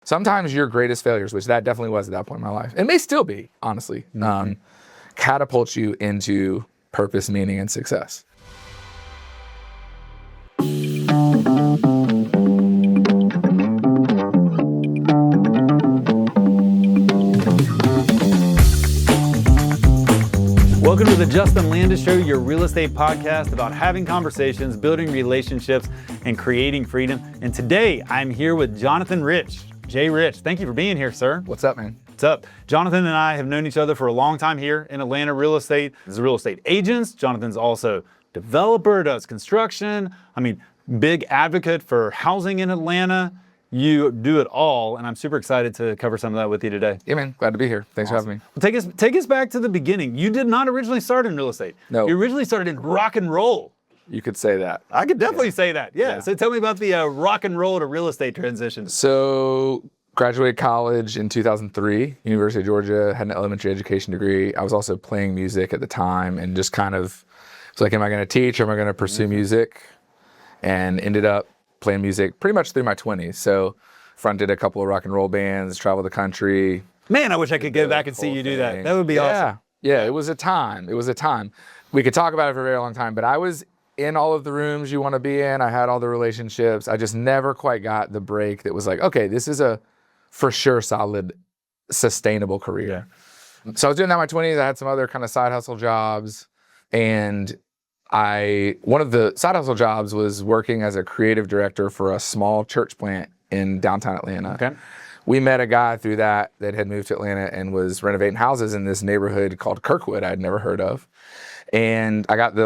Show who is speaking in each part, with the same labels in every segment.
Speaker 1: sometimes your greatest failures, which that definitely was at that point in my life, and may still be, honestly, catapult you into purpose, meaning, and success.
Speaker 2: Welcome to the Justin Landis Show, your real estate podcast about having conversations, building relationships, and creating freedom. And today I'm here with Jonathan Rich. Jay Rich, thank you for being here, sir.
Speaker 1: What's up, man?
Speaker 2: What's up? Jonathan and I have known each other for a long time here in Atlanta real estate. As real estate agents, Jonathan's also developer, does construction. Big advocate for housing in Atlanta. You do it all, and I'm super excited to cover some of that with you today.
Speaker 1: Yeah, man. Glad to be here. Thanks for having me.
Speaker 2: Well, take us back to the beginning. You did not originally start in real estate.
Speaker 1: No.
Speaker 2: You originally started in rock and roll.
Speaker 1: You could say that.
Speaker 2: I could definitely say that. Yeah. So tell me about the rock and roll to real estate transition.
Speaker 1: So graduated college in 2003, University of Georgia, had an elementary education degree. I was also playing music at the time and just kind of was like, am I going to teach or am I going to pursue music? And ended up playing music pretty much through my 20s. So fronted a couple of rock and roll bands, traveled the country.
Speaker 2: Man, I wish I could go back and see you do that. That would be awesome.
Speaker 1: Yeah, it was a time. It was a time. We could talk about it for a very long time, but I was in all of the rooms you want to be in. I had all the relationships. I just never quite got the break that was like, okay, this is a for sure solid, sustainable career. Yeah. So I was doing that in my 20s. I had some other kind of side hustle jobs, and one of the side hustle jobs was working as a creative director for a small church plant in downtown Atlanta. Okay. We met a guy through that had moved to Atlanta and was renovating houses in this neighborhood called Kirkwood I'd never heard of. And I got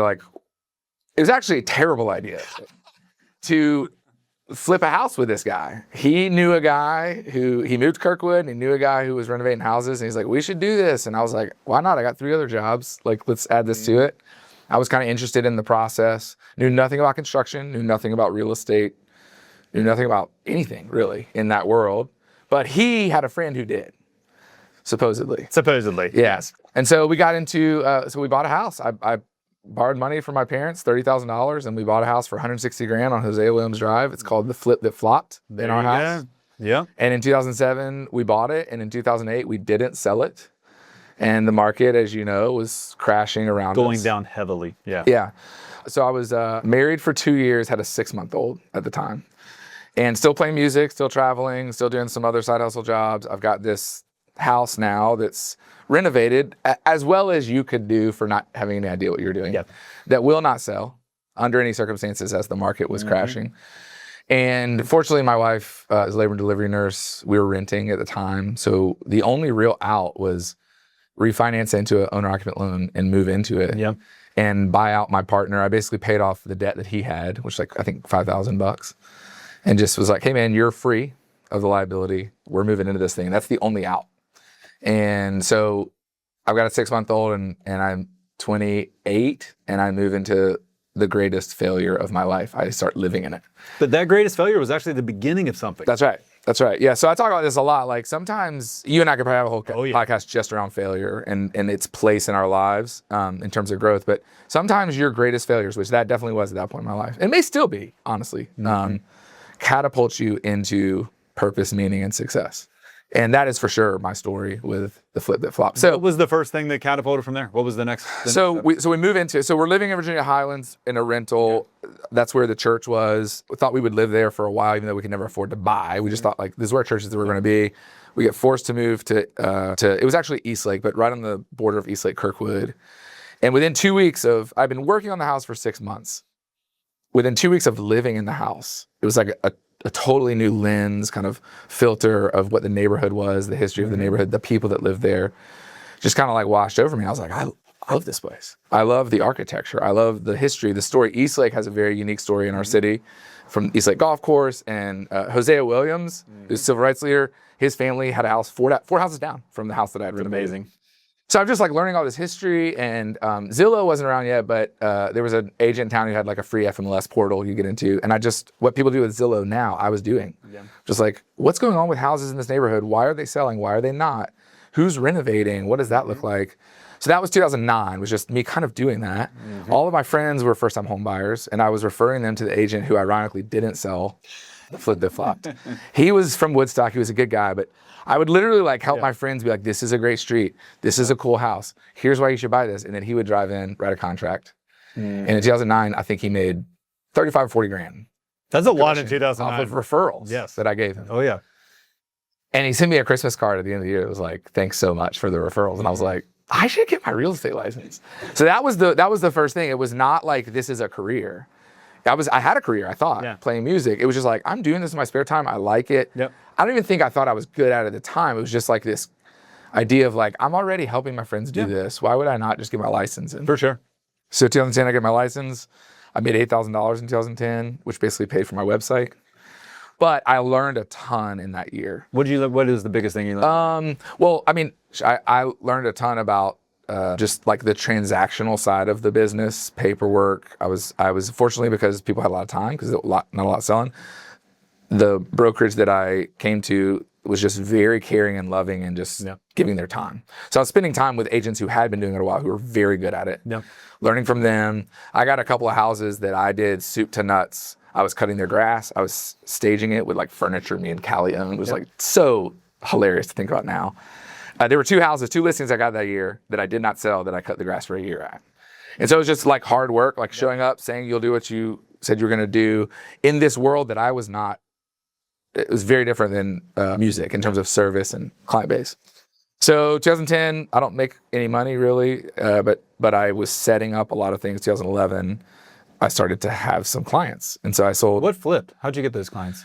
Speaker 1: it was actually a terrible idea to flip a house with this guy. He knew a guy he moved to Kirkwood, and he knew a guy who was renovating houses, and he's like, we should do this. And I was like, why not? I got 3 other jobs. Let's add this to it. I was kind of interested in the process, knew nothing about construction, knew nothing about real estate, knew nothing about anything really in that world. But he had a friend who did, supposedly. Yes. And so we got into, we bought a house. I borrowed money from my parents, $30,000, and we bought a house for $160,000 on Hosea Williams Drive. It's called The Flip That Flopped in our house.
Speaker 2: Yeah.
Speaker 1: And in 2007, we bought it. And in 2008, we didn't sell it. And the market, as you know, was crashing around
Speaker 2: Going
Speaker 1: us.
Speaker 2: down heavily, yeah.
Speaker 1: Yeah. So I was married for 2 years, had a 6-month-old at the time. And still playing music, still traveling, still doing some other side hustle jobs. I've got this house now that's renovated, as well as you could do for not having any idea what you're doing.
Speaker 2: Yeah.
Speaker 1: That will not sell under any circumstances as the market was crashing. And fortunately, my wife is a labor and delivery nurse. We were renting at the time. So the only real out was refinance into an owner-occupant loan and move into it and buy out my partner. I basically paid off the debt that he had, which I think $5,000, and just was like, hey man, you're free of the liability. We're moving into this thing. That's the only out. And so I've got a 6-month-old and I'm 28 and I move into the greatest failure of my life. I start living in it.
Speaker 2: But that greatest failure was actually the beginning of something.
Speaker 1: That's right. Yeah. So I talk about this a lot. Like sometimes you and I could probably have a whole podcast just around failure and its place in our lives in terms of growth. But sometimes your greatest failures, which that definitely was at that point in my life, and may still be, honestly, catapult you into purpose, meaning, and success. And that is for sure my story with The Flip That Flopped. So
Speaker 2: what was the first thing that catapulted from there? What was the next?
Speaker 1: So we move into it. So we're living in Virginia Highlands in a rental. Okay. That's where the church was. We thought we would live there for a while, even though we could never afford to buy. We just thought this is where churches were going to be. We get forced to move to it was actually Eastlake, but right on the border of Eastlake, Kirkwood. And within 2 weeks I've been working on the house for 6 months. Within 2 weeks of living in the house, it was like a totally new lens, kind of filter of what the neighborhood was, the history of the neighborhood, the people that lived there, just kind of washed over me. I was like, I love this place. I love the architecture. I love the history, the story. Eastlake has a very unique story in our city, from Eastlake Golf Course, and Hosea Williams, who's a civil rights leader. His family had a house 4 houses down from the house that I had renovated.
Speaker 2: Amazing.
Speaker 1: So I'm just learning all this history, and Zillow wasn't around yet, but there was an agent in town who had a free FMLS portal you get into, and what people do with Zillow now, I was doing. Yeah. Just what's going on with houses in this neighborhood? Why are they selling? Why are they not? Who's renovating? What does that look like? So that was 2009, was just me kind of doing that. All of my friends were first-time home buyers, and I was referring them to the agent who ironically didn't sell flopped. He was from Woodstock. He was a good guy, but I would literally like help my friends be like, this is a great street. This is a cool house. Here's why you should buy this. And then he would drive in, write a contract. And in 2009, I think he made 35 or 40 grand.
Speaker 2: That's a lot in 2009.
Speaker 1: Off of referrals that I gave him.
Speaker 2: Oh, yeah.
Speaker 1: And he sent me a Christmas card at the end of the year. It was like, thanks so much for the referrals. And I was like, I should get my real estate license. So that was the first thing. It was not like this is a career. I had a career, I thought, playing music. It was just like, I'm doing this in my spare time. I like it.
Speaker 2: Yep.
Speaker 1: I don't even think I thought I was good at it at the time. It was just like this idea of like, I'm already helping my friends do this. Why would I not just get my license? And
Speaker 2: for sure.
Speaker 1: So 2010, I get my license. I made $8,000 in 2010, which basically paid for my website. But I learned a ton in that year.
Speaker 2: What is the biggest thing you learned?
Speaker 1: Well, I mean, I learned a ton about just like the transactional side of the business, paperwork. I was fortunately, because people had a lot of time, because not a lot selling. The brokerage that I came to was just very caring and loving and just giving their time. So I was spending time with agents who had been doing it a while, who were very good at it. Learning from them. I got a couple of houses that I did soup to nuts. I was cutting their grass. I was staging it with like furniture me and Callie owned. It was like so hilarious to think about now. There were two listings I got that year that I did not sell, that I cut the grass for a year at. And so it was just like hard work, like showing up, saying you'll do what you said you were going to do in this world that I was not. It was very different than music in terms of service and client base. So 2010, I don't make any money really, but I was setting up a lot of things. 2011, I started to have some clients. And so I sold.
Speaker 2: What flipped? How'd you get those clients?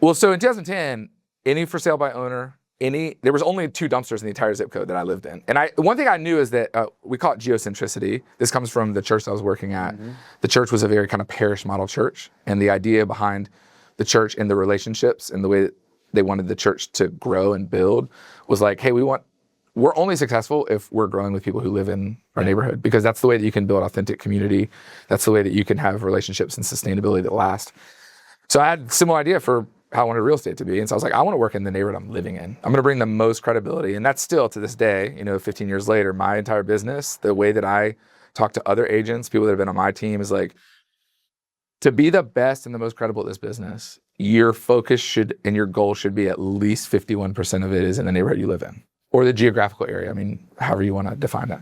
Speaker 1: Well, so in 2010, any for sale by owner, there was only 2 dumpsters in the entire zip code that I lived in. And one thing I knew is that we call it geocentricity. This comes from the church I was working at. The church was a very kind of parish model church. And the idea behind the church and the relationships and the way that they wanted the church to grow and build was like, hey, we're only successful if we're growing with people who live in our neighborhood, because that's the way that you can build authentic community. That's the way that you can have relationships and sustainability that last. So I had a similar idea for how I wanted real estate to be. And so I was like, I want to work in the neighborhood I'm living in. I'm going to bring the most credibility. And that's still to this day, 15 years later, my entire business, the way that I talk to other agents, people that have been on my team, is like, to be the best and the most credible at this business, your focus and your goal should be at least 51% of it is in the neighborhood you live in, or the geographical area. I mean, however you want to define that.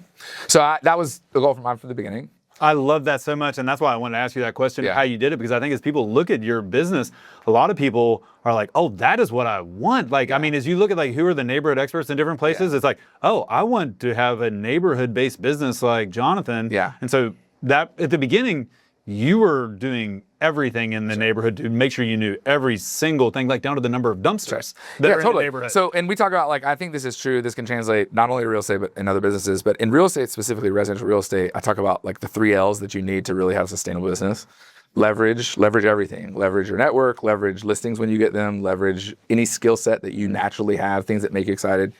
Speaker 1: So that was the goal from the beginning.
Speaker 2: I love that so much, and that's why I wanted to ask you that question, how you did it, because I think as people look at your business, a lot of people are like, oh, that is what I want. Like, I mean, as you look at like who are the neighborhood experts in different places, it's like, oh, I want to have a neighborhood-based business like Jonathan.
Speaker 1: Yeah.
Speaker 2: And so that at the beginning, you were doing everything in the neighborhood to make sure you knew every single thing, like down to the number of dumpsters that are in the neighborhood.
Speaker 1: So, and we talk about, like, I think this is true. This can translate not only to real estate, but in other businesses. But in real estate, specifically residential real estate, I talk about like the 3 L's that you need to really have a sustainable business. Leverage everything. Leverage your network, leverage listings when you get them, leverage any skill set that you naturally have, things that make you excited.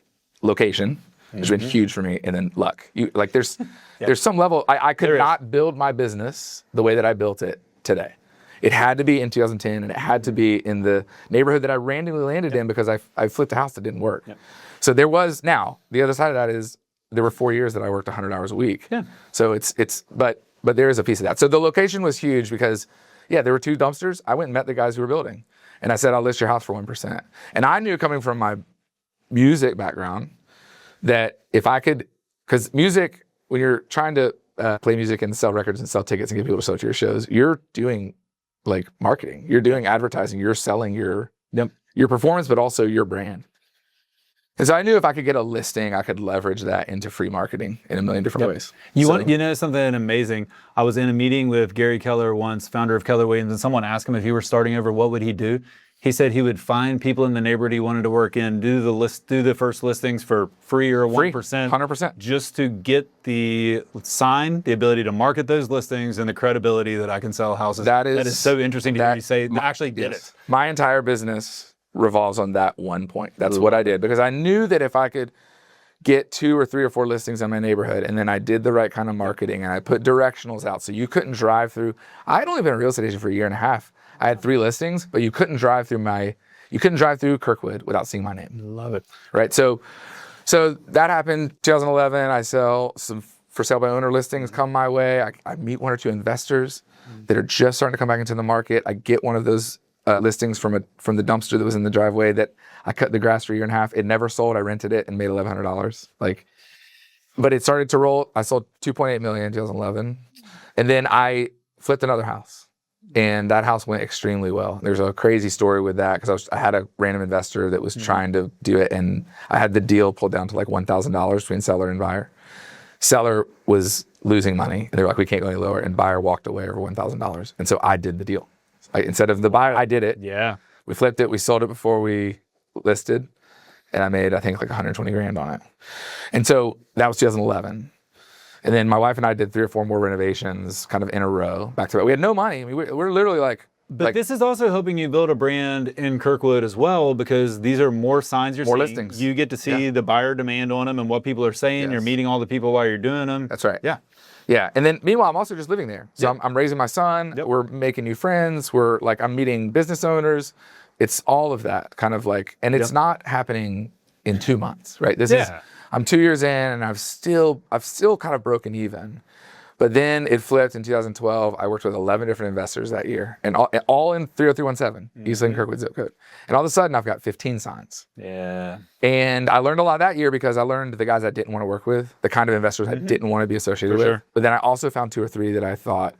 Speaker 1: Location has been huge for me. And then luck. There's some level, I could not build my business the way that I built it today. It had to be in 2010, and it had to be in the neighborhood that I randomly landed in because I flipped a house that didn't work. So there was, now, the other side of that is there were 4 years that I worked 100 hours a week. So but there is a piece of that. So the location was huge because, there were 2 dumpsters. I went and met the guys who were building. And I said, I'll list your house for 1%. And I knew, coming from my music background, that if I could, because music, when you're trying to play music and sell records and sell tickets and get people to show to your shows, you're doing like marketing, you're doing advertising, you're selling your performance, but also your brand. And so I knew if I could get a listing, I could leverage that into free marketing in a million different ways.
Speaker 2: You know something amazing? I was in a meeting with Gary Keller once, founder of Keller Williams, and someone asked him if he were starting over, what would he do? He said he would find people in the neighborhood he wanted to work in, do the first listings for free or 1%.
Speaker 1: 100%.
Speaker 2: Just to get the ability to market those listings and the credibility that I can sell houses. That is so interesting to hear you say, I actually did it.
Speaker 1: My entire business revolves on that one point. That's what I did, because I knew that if I could get 2 or 3 or 4 listings in my neighborhood, and then I did the right kind of marketing, and I put directionals out so you couldn't drive through. I had only been a real estate agent for a year and a half. I had 3 listings, but you couldn't drive through Kirkwood without seeing my name.
Speaker 2: Love it.
Speaker 1: Right. So that happened 2011. I sell some for sale by owner listings come my way. I meet 1 or 2 investors that are just starting to come back into the market. I get one of those listings from the dumpster that was in the driveway that I cut the grass for a year and a half. It never sold. I rented it and made $1,100. But it started to roll. I sold 2.8 million in 2011. And then I flipped another house. And that house went extremely well. There's a crazy story with that because I had a random investor that was trying to do it, and I had the deal pulled down to like $1,000 between seller and buyer. Seller was losing money, and they were like, "We can't go any lower." And buyer walked away over $1,000, and so I did the deal. Instead of the buyer, I did it.
Speaker 2: Yeah.
Speaker 1: We flipped it. We sold it before we listed, and I made I think like 120 grand on it. And so that was 2011. And then my wife and I did 3 or 4 more renovations kind of in a row, back to back. We had no money. I mean, we're literally
Speaker 2: But this is also helping you build a brand in Kirkwood as well, because these are more signs you're
Speaker 1: more
Speaker 2: seeing.
Speaker 1: listings.
Speaker 2: You get to see the buyer demand on them and what people are saying.
Speaker 1: Yes.
Speaker 2: You're meeting all the people while you're doing them.
Speaker 1: That's right.
Speaker 2: Yeah.
Speaker 1: Yeah. And then meanwhile, I'm also just living there. So I'm raising my son.
Speaker 2: Yep.
Speaker 1: We're making new friends. I'm meeting business owners. It's all of that kind of and it's not happening in 2 months, right? I'm 2 years in and I've still kind of broken even. But then it flipped in 2012. I worked with 11 different investors that year, and all in 30317, East Lane Kirkwood zip code. And all of a sudden, I've got 15 signs.
Speaker 2: Yeah.
Speaker 1: And I learned a lot that year because I learned the guys I didn't want to work with, the kind of investors I didn't want to be associated with.
Speaker 2: Sure.
Speaker 1: But then I also found 2 or 3 that I thought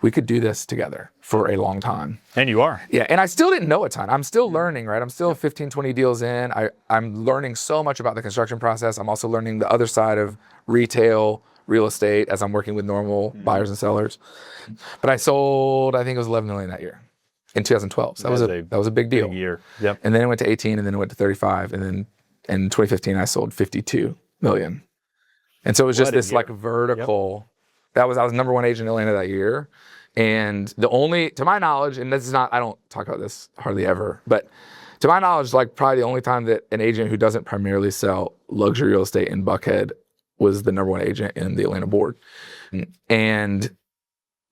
Speaker 1: we could do this together for a long time.
Speaker 2: And you are.
Speaker 1: Yeah, and I still didn't know a ton. I'm still learning, right? I'm still 15, 20 deals in. I'm learning so much about the construction process. I'm also learning the other side of retail, real estate as I'm working with normal buyers and sellers. But I sold, I think it was 11 million that year in 2012. So that was a big deal.
Speaker 2: Big year. Yep.
Speaker 1: And then it went to 18, and then it went to 35, and then in 2015 I sold 52 million. And so it was just this vertical. Yep. I was number 1 agent in Atlanta that year. And the only, to my knowledge, and this is not, I don't talk about this hardly ever, but to my knowledge, probably the only time that an agent who doesn't primarily sell luxury real estate in Buckhead was the number 1 agent in the Atlanta board. And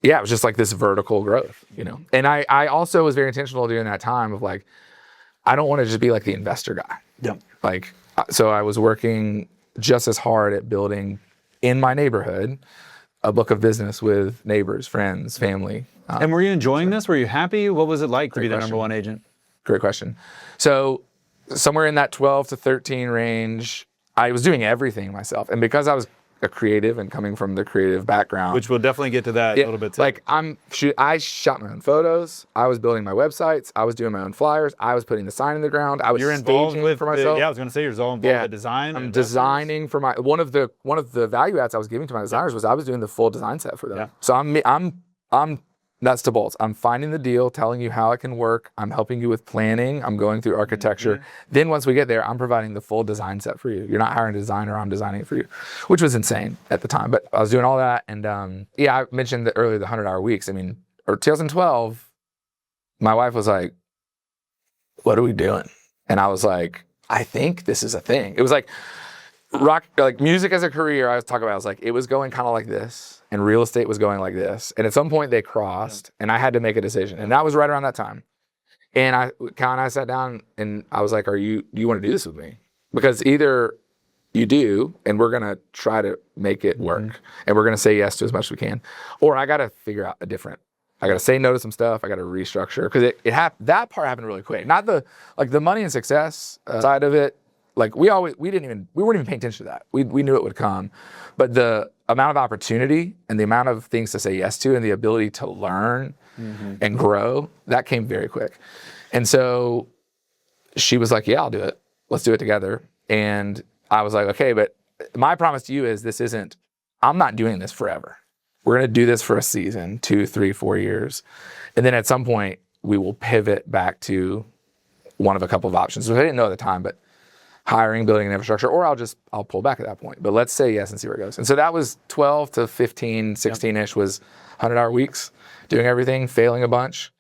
Speaker 1: yeah, it was just this vertical growth, And I also was very intentional during that time of I don't want to just be the investor guy.
Speaker 2: Yeah.
Speaker 1: So I was working just as hard at building in my neighborhood a book of business with neighbors, friends, family.
Speaker 2: And were you enjoying this? Were you happy? What was it like to be the number 1 agent?
Speaker 1: Great question. So somewhere in that 12 to 13 range, I was doing everything myself. And because I was a creative and coming from the creative background.
Speaker 2: Which we'll definitely get to that a little bit too.
Speaker 1: I shot my own photos. I was building my websites. I was doing my own flyers. I was putting the sign in the ground. I was staging for myself.
Speaker 2: I was going to say you're involved with the design.
Speaker 1: I'm designing for one of the value adds I was giving to my designers was I was doing the full design set for them. Yeah. So I'm nuts to bolts. I'm finding the deal, telling you how it can work. I'm helping you with planning. I'm going through architecture. Then once we get there, I'm providing the full design set for you. You're not hiring a designer. I'm designing it for you, which was insane at the time. But I was doing all that. And I mentioned earlier the 100-hour weeks. 2012, my wife was like, what are we doing? And I was like, I think this is a thing. It was music as a career, I was talking about, I was it was going kind of like this. And real estate was going like this. And at some point they crossed and I had to make a decision. And that was right around that time. And I sat down and I was like, do you want to do this with me? Because either you do, and we're going to try to make it work. And we're going to say yes to as much as we can. Or I got to figure out I got to say no to some stuff. I got to restructure. Because that part happened really quick. Not the money and success side of it. We weren't even paying attention to that. We knew it would come. But the amount of opportunity and the amount of things to say yes to and the ability to learn and grow, that came very quick. And so she was like, yeah, I'll do it. Let's do it together. And I was like, okay, but my promise to you is I'm not doing this forever. We're going to do this for a season, 2, 3, 4 years. And then at some point we will pivot back to one of a couple of options, which I didn't know at the time, but hiring, building an infrastructure, or I'll pull back at that point. But let's say yes and see where it goes. And so that was 12 to 15, 16-ish was 100-hour weeks, doing everything, failing a bunch,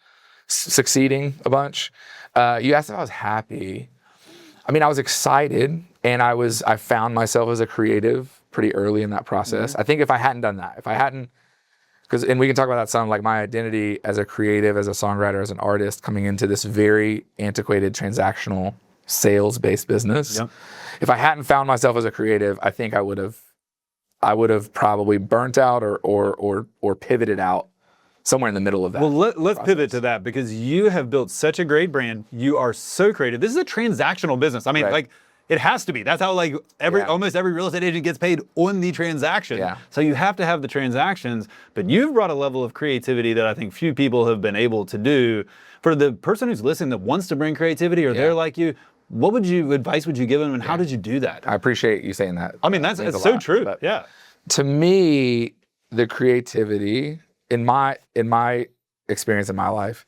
Speaker 1: succeeding a bunch. You asked if I was happy. I was excited, and I found myself as a creative pretty early in that process. I think if I hadn't done that, and we can talk about that some, my identity as a creative, as a songwriter, as an artist, coming into this very antiquated transactional sales-based business. Yep. If I hadn't found myself as a creative, I think I would have probably burnt out or pivoted out somewhere in the middle of that.
Speaker 2: Well, let's
Speaker 1: process.
Speaker 2: pivot to that, because you have built such a great brand. You are so creative. This is a transactional business. I mean,
Speaker 1: Right.
Speaker 2: like, it has to be. That's how like almost every real estate agent gets paid on the transaction.
Speaker 1: Yeah.
Speaker 2: So you have to have the transactions, but you've brought a level of creativity that I think few people have been able to do. For the person who's listening that wants to bring creativity, or they're like you, what advice would you give them, and how did you do that?
Speaker 1: I appreciate you saying that.
Speaker 2: I mean,
Speaker 1: That means
Speaker 2: that's
Speaker 1: a
Speaker 2: so
Speaker 1: lot,
Speaker 2: true.
Speaker 1: but
Speaker 2: Yeah.
Speaker 1: To me, the creativity in my experience in my life,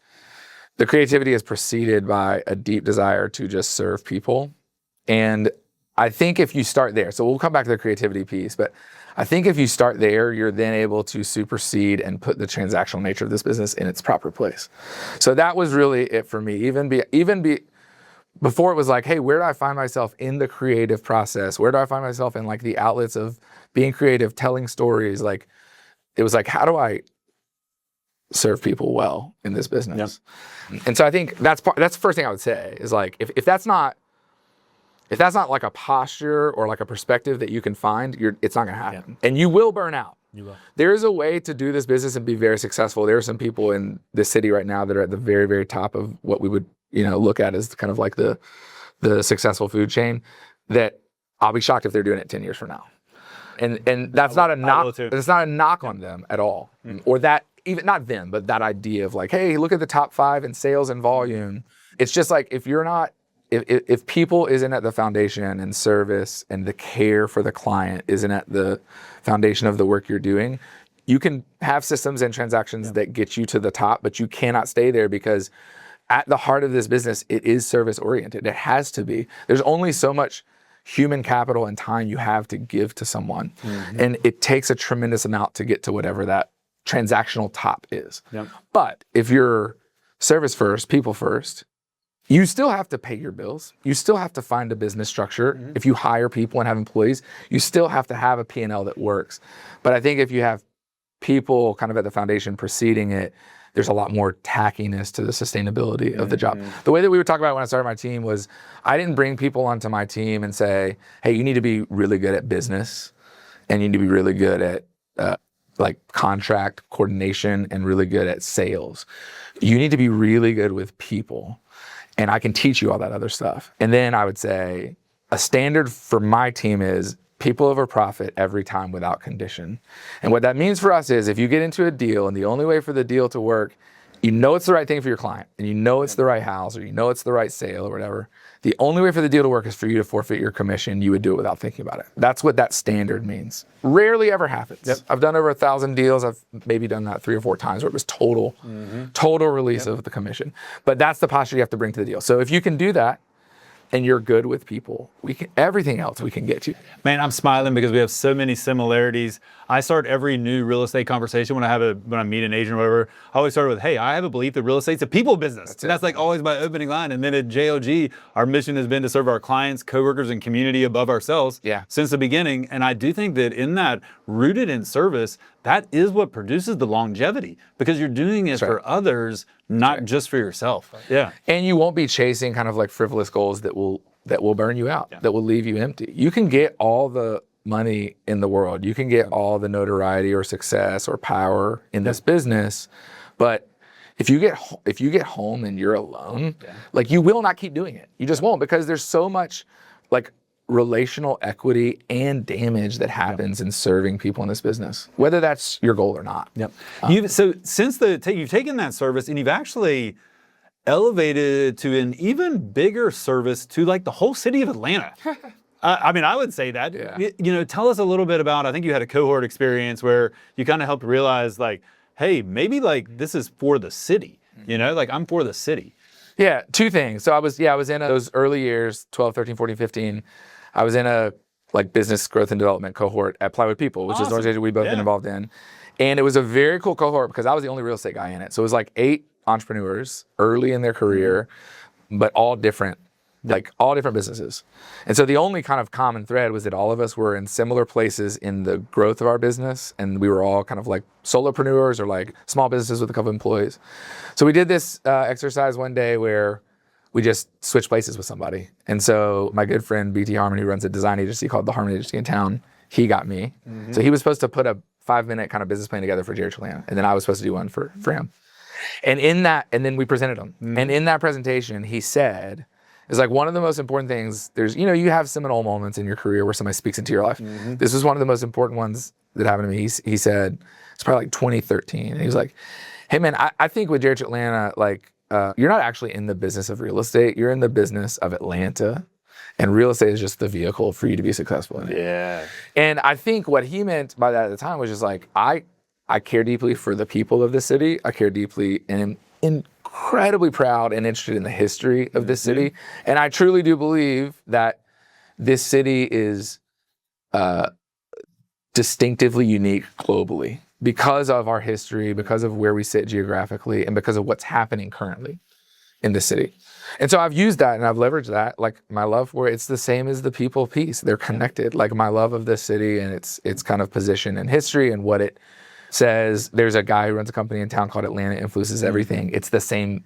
Speaker 1: the creativity is preceded by a deep desire to just serve people. And I think if you start there, so we'll come back to the creativity piece, but I think if you start there, you're then able to supersede and put the transactional nature of this business in its proper place. So that was really it for me. Before it was like, hey, where do I find myself in the creative process? Where do I find myself in like the outlets of being creative, telling stories? Like, it was like, how do I serve people well in this business? Yep. And so I think that's the first thing I would say is like, if that's not like a posture or like a perspective that you can find, it's not gonna happen. Yeah. And you will burn out. You will. There is a way to do this business and be very successful. There are some people in this city right now that are at the very, very top of what we would, look at as kind of like the successful food chain, that I'll be shocked if they're doing it 10 years from now. And that's not a knock. It's not a knock on them at all. Or that, even not them, but that idea of like, hey, look at the top 5 in sales and volume. It's just like, if people isn't at the foundation, and service and the care for the client isn't at the foundation of the work you're doing, you can have systems and transactions that get you to the top, but you cannot stay there, because at the heart of this business, it is service oriented. It has to be. There's only so much human capital and time you have to give to someone. Mm-hmm. And it takes a tremendous amount to get to whatever that transactional top is. Yep. But if you're service first, people first, you still have to pay your bills. You still have to find a business structure. Mm-hmm. If you hire people and have employees, you still have to have a P&L that works. But I think if you have people kind of at the foundation preceding it, there's a lot more tackiness to the sustainability of the job. The way that we would talk about it when I started my team was, I didn't bring people onto my team and say, hey, you need to be really good at business, and you need to be really good at like contract coordination, and really good at sales. You need to be really good with people, and I can teach you all that other stuff. And then I would say a standard for my team is people over profit every time without condition. And what that means for us is, if you get into a deal and the only way for the deal to work, it's the right thing for your client, and it's the right house, or it's the right sale or whatever, the only way for the deal to work is for you to forfeit your commission. You would do it without thinking about it. That's what that standard means. Rarely ever happens. Yep. I've done over 1,000 deals. I've maybe done that 3 or 4 times where it was total release of the commission. But that's the posture you have to bring to the deal. So if you can do that, and you're good with people, everything else we can get to.
Speaker 2: Man, I'm smiling because we have so many similarities. I start every new real estate conversation when I meet an agent or whatever. I always start with, hey, I have a belief that real estate's a people business. That's like always my opening line. And then at JOG, our mission has been to serve our clients, coworkers, and community above ourselves since the beginning. And I do think that in that, rooted in service, that is what produces the longevity, because you're doing it for others, not just for yourself. Yeah.
Speaker 1: And you won't be chasing kind of like frivolous goals that will burn you out, that will leave you empty. You can get all the money in the world. You can get all the notoriety or success or power in this business, but if you get home and you're alone, like, you will not keep doing it. You just won't, because there's so much like relational equity and damage that happens in serving people in this business, whether that's your goal or not.
Speaker 2: Yep. So since you've taken that service and you've actually elevated to an even bigger service to like the whole city of Atlanta. I mean, I would say that. Yeah. Tell us a little bit about, I think you had a cohort experience where you kind of helped realize like, hey, maybe like this is for the city, like I'm for the city.
Speaker 1: Yeah, 2 things. So I was in those early years, 12, 13, 14, 15, I was in a like business growth and development cohort at Plywood People, which is an organization we've both been involved in. And it was a very cool cohort because I was the only real estate guy in it. So it was like 8 entrepreneurs early in their career, but all different businesses. And so the only kind of common thread was that all of us were in similar places in the growth of our business. And we were all kind of like solopreneurs or like small businesses with a couple of employees. So we did this exercise one day where we just switched places with somebody. And so my good friend, BT Harmon, who runs a design agency called the Harmon Agency in town, he got me. Mm-hmm. So he was supposed to put a 5-minute kind of business plan together for Jared Atlanta, and then I was supposed to do one for him. And in that, and then we presented him. And in that presentation, he said, it's like one of the most important things, there's, you have seminal moments in your career where somebody speaks into your life. This was one of the most important ones that happened to me. He said, it's probably like 2013. And he was like, hey man, I think with Jared Atlanta, like, you're not actually in the business of real estate. You're in the business of Atlanta. And real estate is just the vehicle for you to be successful in it.
Speaker 2: Yeah.
Speaker 1: And I think what he meant by that at the time was just like, I care deeply for the people of this city. I care deeply and am incredibly proud and interested in the history of this city. And I truly do believe that this city is distinctively unique globally because of our history, because of where we sit geographically, and because of what's happening currently in the city. And so I've used that and I've leveraged that, like my love for it. It's the same as the people piece. They're connected. Like my love of this city and its kind of position and history and what it says. There's a guy who runs a company in town called Atlanta Influences Everything. It's the same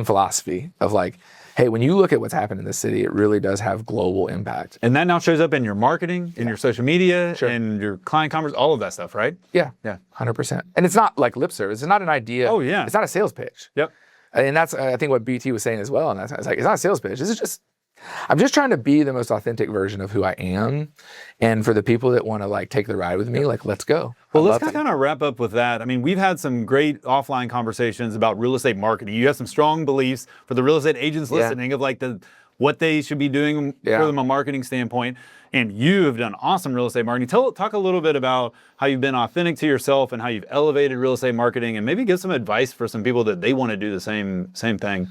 Speaker 1: philosophy of like, hey, when you look at what's happened in the city, it really does have global impact.
Speaker 2: And that now shows up in your marketing, in your social media, and your client conversations, all of that stuff, right?
Speaker 1: Yeah, 100%. And it's not like lip service. It's not an idea.
Speaker 2: Oh yeah.
Speaker 1: It's not a sales pitch.
Speaker 2: Yep.
Speaker 1: And that's, I think, what BT was saying as well. And it's like, it's not a sales pitch. This is just, I'm just trying to be the most authentic version of who I am. And for the people that want to like take the ride with me, like, let's go.
Speaker 2: Well, let's kind of wrap up with that. I mean, we've had some great offline conversations about real estate marketing. You have some strong beliefs for the real estate agents listening of like what they should be doing from a marketing standpoint. And you have done awesome real estate marketing. Talk a little bit about how you've been authentic to yourself and how you've elevated real estate marketing, and maybe give some advice for some people that they want to do the same thing.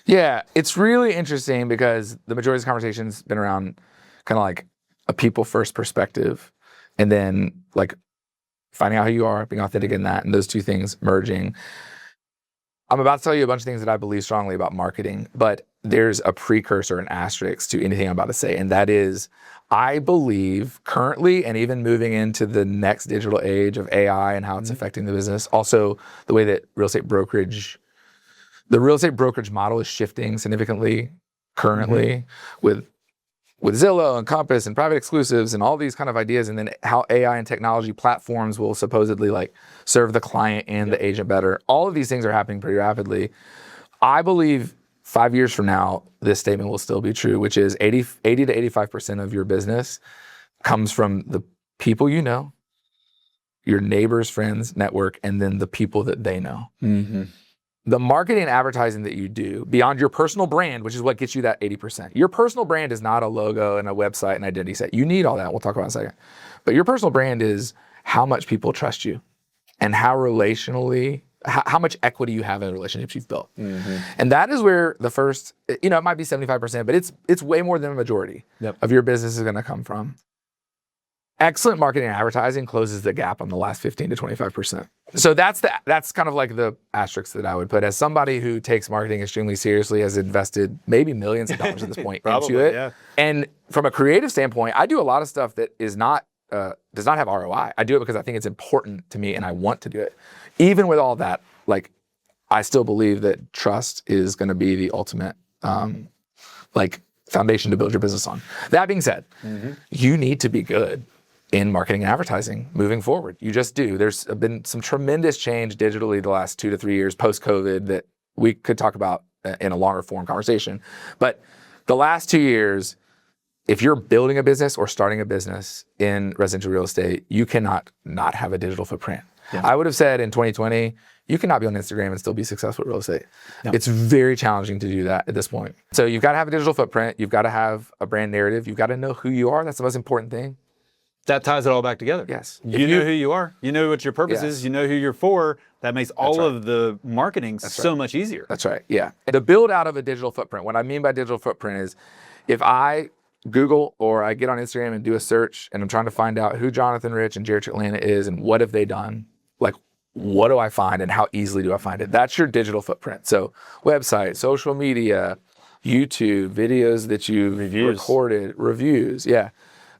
Speaker 1: Yeah, it's really interesting because the majority of the conversation's been around kind of like a people first perspective, and then like finding out who you are, being authentic in that, and those two things merging. I'm about to tell you a bunch of things that I believe strongly about marketing, but there's a precursor, an asterisk to anything I'm about to say, and that is, I believe currently, and even moving into the next digital age of AI and how it's affecting the business, also the way that the real estate brokerage model is shifting significantly currently with Zillow and Compass and private exclusives and all these kind of ideas, and then how AI and technology platforms will supposedly like serve the client and the agent better. All of these things are happening pretty rapidly. I believe 5 years from now, this statement will still be true, which is 80 to 85% of your business comes from the people you know, your neighbors, friends, network, and then the people that they know. The marketing and advertising that you do beyond your personal brand, which is what gets you that 80%. Your personal brand is not a logo and a website and identity set. You need all that. We'll talk about in a second. But your personal brand is how much people trust you and how relationally, how much equity you have in the relationships you've built. And that is where the first, it might be 75%, but it's way more than a majority of your business is going to come from. Excellent marketing and advertising closes the gap on the last 15 to 25%. So that's kind of like the asterisk that I would put. As somebody who takes marketing extremely seriously, has invested maybe millions of dollars at this point into it. Yeah. And from a creative standpoint, I do a lot of stuff that is not does not have ROI. I do it because I think it's important to me and I want to do it. Even with all that, like, I still believe that trust is going to be the ultimate foundation to build your business on. That being said, you need to be good in marketing and advertising moving forward. You just do. There's been some tremendous change digitally the last 2 to 3 years post-COVID that we could talk about in a longer form conversation. But the last 2 years, if you're building a business or starting a business in residential real estate, you cannot not have a digital footprint. Yeah. I would have said in 2020, you cannot be on Instagram and still be successful in real estate. No. It's very challenging to do that at this point. So you've got to have a digital footprint. You've got to have a brand narrative. You've got to know who you are. That's the most important thing.
Speaker 2: That ties it all back together.
Speaker 1: Yes.
Speaker 2: You know who you are. You know what your purpose is. You know who you're for. That makes all of the marketing so much easier.
Speaker 1: That's right. Yeah. The build out of a digital footprint. What I mean by digital footprint is if I Google or I get on Instagram and do a search and I'm trying to find out who Jonathan Rich and Jared Atlanta is and what have they done, like what do I find and how easily do I find it? That's your digital footprint. So website, social media, YouTube, videos that you've recorded, reviews. Yeah.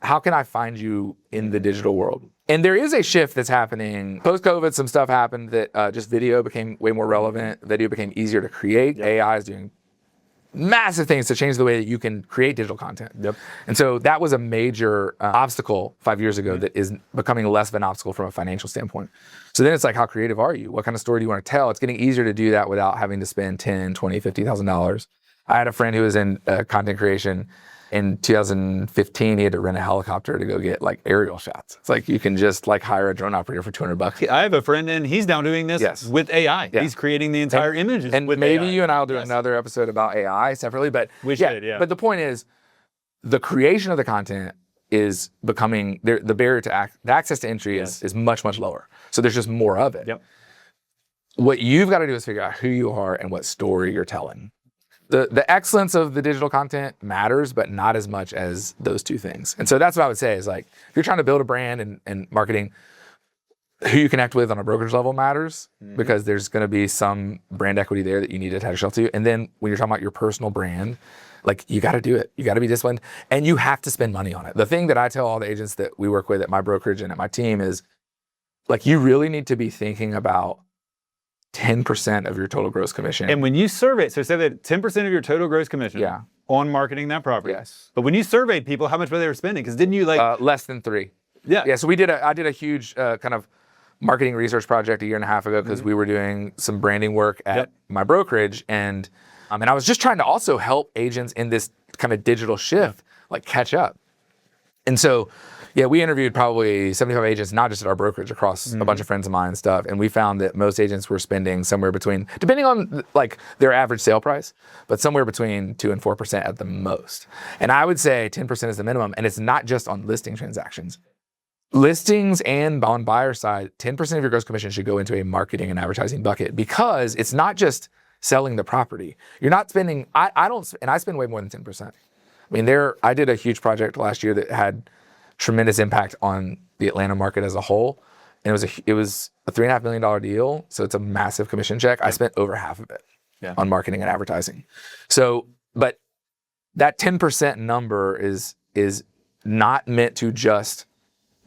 Speaker 1: How can I find you in the digital world? And there is a shift that's happening. Post-COVID, some stuff happened that just video became way more relevant. Video became easier to create. Yep. AI is doing massive things to change the way that you can create digital content.
Speaker 2: Yep.
Speaker 1: And so that was a major obstacle 5 years ago that is becoming less of an obstacle from a financial standpoint. So then it's like, how creative are you? What kind of story do you want to tell? It's getting easier to do that without having to spend $10, $20, $50,000. I had a friend who was in content creation. In 2015, he had to rent a helicopter to go get like aerial shots. It's like you can just like hire a drone operator for $200.
Speaker 2: I have a friend and he's now doing this with AI.
Speaker 1: Yeah.
Speaker 2: He's creating the entire images
Speaker 1: and
Speaker 2: with
Speaker 1: maybe
Speaker 2: AI.
Speaker 1: you and I will do another episode about AI separately, but
Speaker 2: we should, yeah.
Speaker 1: But the point is, the creation of the content is becoming the barrier to the access to entry is much, much lower. So there's just more of it.
Speaker 2: Yep.
Speaker 1: What you've got to do is figure out who you are and what story you're telling. The excellence of the digital content matters, but not as much as those two things. And so that's what I would say is like, if you're trying to build a brand and marketing, who you connect with on a brokerage level matters because there's going to be some brand equity there that you need to attach yourself to. And then when you're talking about your personal brand, like you got to do it. You got to be disciplined and you have to spend money on it. The thing that I tell all the agents that we work with at my brokerage and at my team is like, you really need to be thinking about 10% of your total gross commission.
Speaker 2: And when you survey, so say that 10% of your total gross commission on marketing that property.
Speaker 1: Yes.
Speaker 2: But when you surveyed people, how much were they spending? Because didn't you like...
Speaker 1: less than 3.
Speaker 2: Yeah.
Speaker 1: Yeah, so I did a huge kind of marketing research project a year and a half ago because we were doing some branding work at my brokerage. And I was just trying to also help agents in this kind of digital shift, like catch up. And so, yeah, we interviewed probably 75 agents, not just at our brokerage, across a bunch of friends of mine and stuff. And we found that most agents were spending somewhere between, depending on like their average sale price, but somewhere between 2 and 4% at the most. And I would say 10% is the minimum. And it's not just on listing transactions. Listings and on buyer side, 10% of your gross commission should go into a marketing and advertising bucket because it's not just selling the property. You're not spending, I spend way more than 10%. I mean, I did a huge project last year that had tremendous impact on the Atlanta market as a whole. And it was a $3.5 million deal. So it's a massive commission check. I spent over half of it on marketing and advertising. So, but that 10% number is not meant to just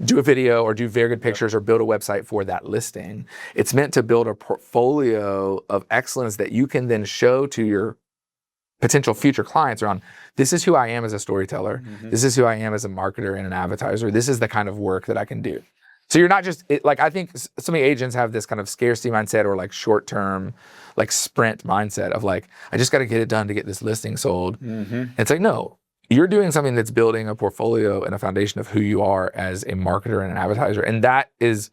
Speaker 1: do a video or do very good pictures or build a website for that listing. It's meant to build a portfolio of excellence that you can then show to your potential future clients around, this is who I am as a storyteller. This is who I am as a marketer and an advertiser. This is the kind of work that I can do. So you're not just, like I think so many agents have this kind of scarcity mindset or like short-term, like sprint mindset of like, I just got to get it done to get this listing sold. And it's like, no, you're doing something that's building a portfolio and a foundation of who you are as a marketer and an advertiser. And that is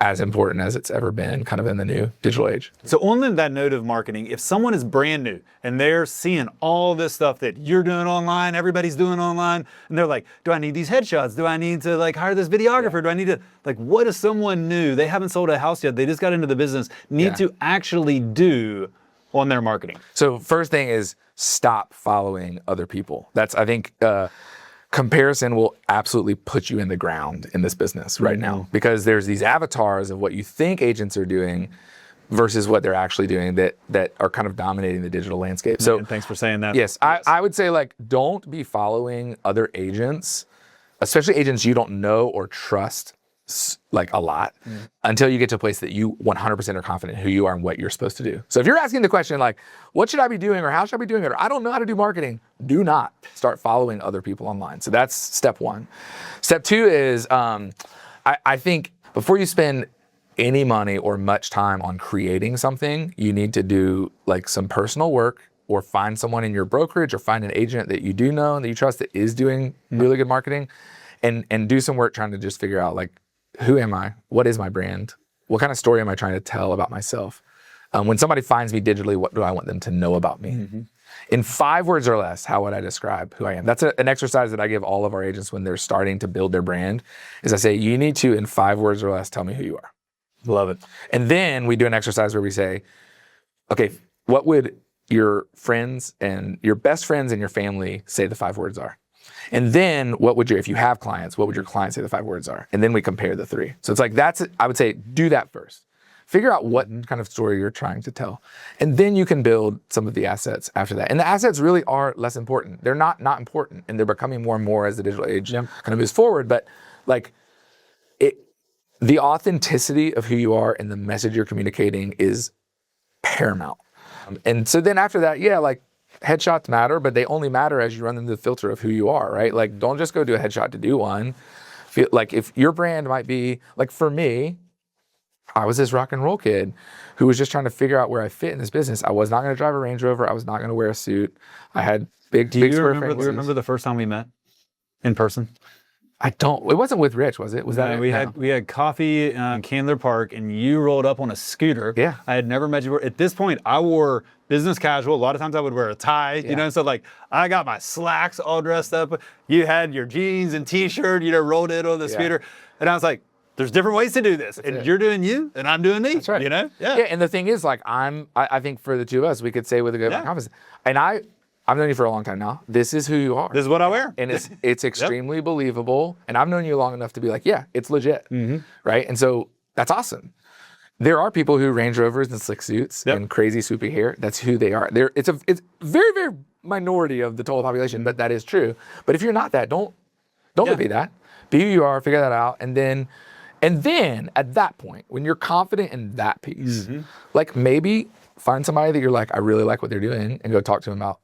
Speaker 1: as important as it's ever been kind of in the new digital age.
Speaker 2: So on that note of marketing, if someone is brand new and they're seeing all this stuff that you're doing online, everybody's doing online, and they're like, do I need these headshots? Do I need to like hire this videographer? Do I need to, like, what does someone new, they haven't sold a house yet, they just got into the business, need to actually do on their marketing?
Speaker 1: So first thing is stop following other people. That's, I think, comparison will absolutely put you in the ground in this business right now because there's these avatars of what you think agents are doing versus what they're actually doing that are kind of dominating the digital landscape. So
Speaker 2: and thanks for saying that.
Speaker 1: Yes, I would say like don't be following other agents, especially agents you don't know or trust like a lot until you get to a place that you 100% are confident who you are and what you're supposed to do. So if you're asking the question like, what should I be doing or how should I be doing it? Or I don't know how to do marketing. Do not start following other people online. So that's step one. Step two is I think before you spend any money or much time on creating something, you need to do like some personal work or find someone in your brokerage or find an agent that you do know and that you trust that is doing really good marketing and do some work trying to just figure out like, who am I? What is my brand? What kind of story am I trying to tell about myself? When somebody finds me digitally, what do I want them to know about me? In 5 words or less, how would I describe who I am? That's an exercise that I give all of our agents when they're starting to build their brand, is I say, you need to, in 5 words or less, tell me who you are.
Speaker 2: Love it.
Speaker 1: And then we do an exercise where we say, okay, what would your friends and your best friends and your family say the 5 words are? And then if you have clients, what would your clients say the 5 words are? And then we compare the 3. So it's like, I would say, do that first. Figure out what kind of story you're trying to tell. And then you can build some of the assets after that. And the assets really are less important. They're not important, and they're becoming more and more as the digital age kind of moves forward. But like the authenticity of who you are and the message you're communicating is paramount. And so then after that, headshots matter, but they only matter as you run into the filter of who you are, right? Like, don't just go do a headshot to do one. Feel like if your brand might be, like for me, I was this rock and roll kid who was just trying to figure out where I fit in this business. I was not going to drive a Range Rover. I was not going to wear a suit. I had big square frame.
Speaker 2: Do you remember the first time we met in person?
Speaker 1: I don't. It wasn't with Rich, was it? Was that?
Speaker 2: We had coffee in Candler Park, and you rolled up on a scooter.
Speaker 1: Yeah.
Speaker 2: I had never met you. At this point, I wore business casual. A lot of times I would wear a tie, you know. So like, I got my slacks all dressed up. You had your jeans and T-shirt, rolled in on the scooter, and I was like, "There's different ways to do this, and you're doing you, and I'm doing me."
Speaker 1: That's right.
Speaker 2: Yeah.
Speaker 1: Yeah. And the thing is, like, I think for the two of us, we could say with a good amount of confidence, and I've known you for a long time now. This is who you are.
Speaker 2: This is what I wear.
Speaker 1: And it's extremely believable. And I've known you long enough to be like, yeah, it's legit. Right? And so that's awesome. There are people who Range Rovers and slick suits and crazy swoopy hair. That's who they are. It's very, very minority of the total population, but that is true. But if you're not that, don't be that. Be who you are, figure that out. And then at that point, when you're confident in that piece, like maybe find somebody that you're like, I really like what they're doing, and go talk to them about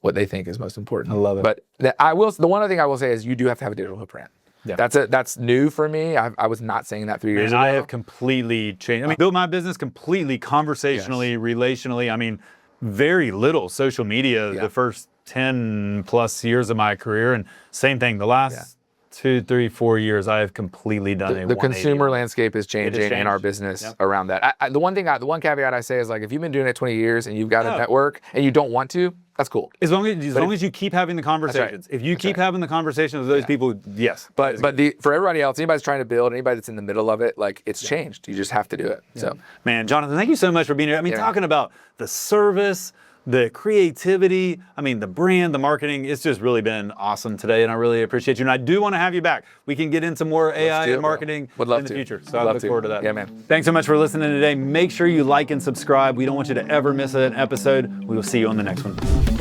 Speaker 1: what they think is most important.
Speaker 2: I love it.
Speaker 1: But the one other thing I will say is you do have to have a digital footprint. Yeah. That's new for me. I was not saying that 3 years ago.
Speaker 2: And I have completely changed. I mean, built my business completely conversationally, relationally. I mean, very little social media the first 10 plus years of my career. And same thing, the last 2, 3, 4 years, I have completely done
Speaker 1: the consumer landscape is changing in our business around that. The one caveat I say is like, if you've been doing it 20 years and you've got a network and you don't want to, that's cool.
Speaker 2: As long as you keep having the conversations. If you keep having the conversations with those people, yes.
Speaker 1: But for everybody else, anybody that's trying to build, anybody that's in the middle of it, like it's changed. You just have to do it. So,
Speaker 2: man, Jonathan, thank you so much for being here. I mean, talking about the service, the creativity, I mean, the brand, the marketing, it's just really been awesome today, and I really appreciate you. And I do want to have you back. We can get into more AI and marketing in the future. So I look forward to that.
Speaker 1: Yeah, man.
Speaker 2: Thanks so much for listening today. Make sure you like and subscribe. We don't want you to ever miss an episode. We will see you on the next one.